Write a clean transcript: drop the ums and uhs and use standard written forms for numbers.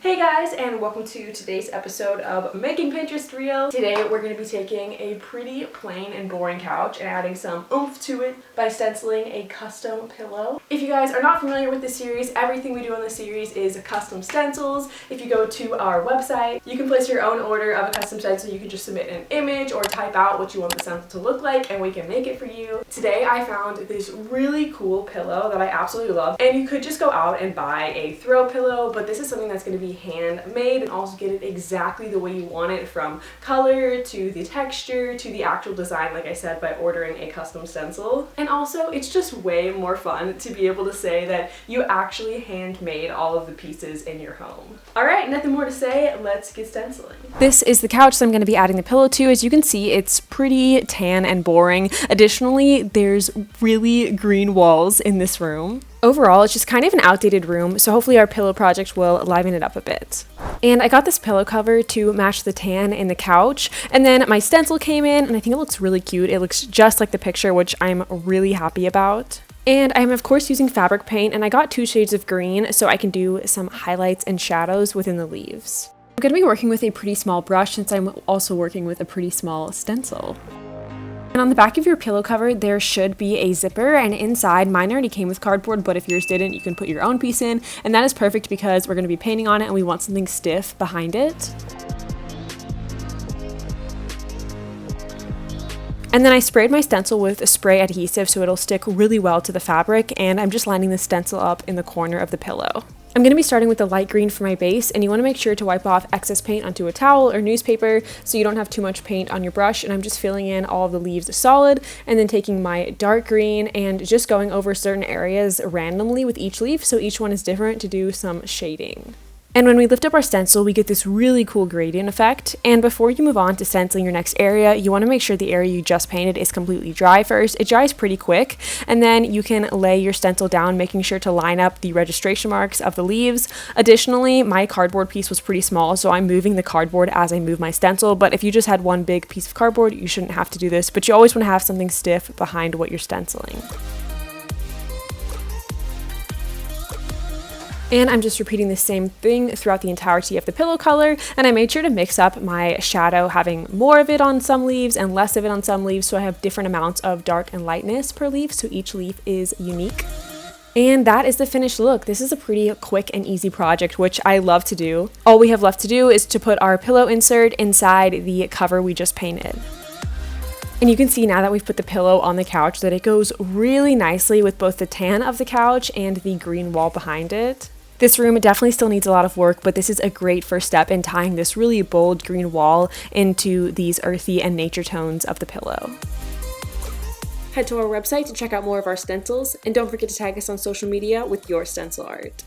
Hey guys, and welcome to today's episode of Making Pinterest Real. Today we're going to be taking a pretty plain and boring couch and adding some oomph to it by stenciling a custom pillow. If you guys are not familiar with this series, everything we do on this series is custom stencils. If you go to our website, you can place your own order of a custom stencil. You can just submit an image or type out what you want the stencil to look like and we can make it for you. Today I found this really cool pillow that I absolutely love, and you could just go out and buy a throw pillow, but this is something that's going to be handmade and also get it exactly the way you want it, from color to the texture to the actual design, like I said, by ordering a custom stencil. And also it's just way more fun to be able to say that you actually handmade all of the pieces in your home. Alright, nothing more to say, let's get stenciling. This is the couch that I'm going to be adding the pillow to. As you can see, it's pretty tan and boring. Additionally, there's really green walls in this room. Overall, it's just kind of an outdated room, so hopefully our pillow project will liven it up a bit. And I got this pillow cover to match the tan in the couch, and then my stencil came in, and I think it looks really cute. It looks just like the picture, which I'm really happy about. And I'm of course using fabric paint, and I got 2 shades of green so I can do some highlights and shadows within the leaves. I'm going to be working with a pretty small brush since I'm also working with a pretty small stencil. And on the back of your pillow cover, there should be a zipper, and inside, mine already came with cardboard, but if yours didn't, you can put your own piece in, and that is perfect because we're going to be painting on it and we want something stiff behind it. And then I sprayed my stencil with a spray adhesive so it'll stick really well to the fabric, and I'm just lining the stencil up in the corner of the pillow. I'm going to be starting with the light green for my base, and you want to make sure to wipe off excess paint onto a towel or newspaper so you don't have too much paint on your brush. And I'm just filling in all of the leaves solid, and then taking my dark green and just going over certain areas randomly with each leaf so each one is different to do some shading. And when we lift up our stencil, we get this really cool gradient effect. And before you move on to stenciling your next area, you want to make sure the area you just painted is completely dry first. It dries pretty quick, and then you can lay your stencil down, making sure to line up the registration marks of the leaves. Additionally, my cardboard piece was pretty small, so I'm moving the cardboard as I move my stencil, but if you just had one big piece of cardboard, you shouldn't have to do this, but you always want to have something stiff behind what you're stenciling. And I'm just repeating the same thing throughout the entirety of the pillow color, and I made sure to mix up my shadow, having more of it on some leaves and less of it on some leaves, so I have different amounts of dark and lightness per leaf, so each leaf is unique. And that is the finished look. This is a pretty quick and easy project, which I love to do. All we have left to do is to put our pillow insert inside the cover we just painted. And you can see now that we've put the pillow on the couch that it goes really nicely with both the tan of the couch and the green wall behind it. This room definitely still needs a lot of work, but this is a great first step in tying this really bold green wall into these earthy and nature tones of the pillow. Head to our website to check out more of our stencils, and don't forget to tag us on social media with your stencil art.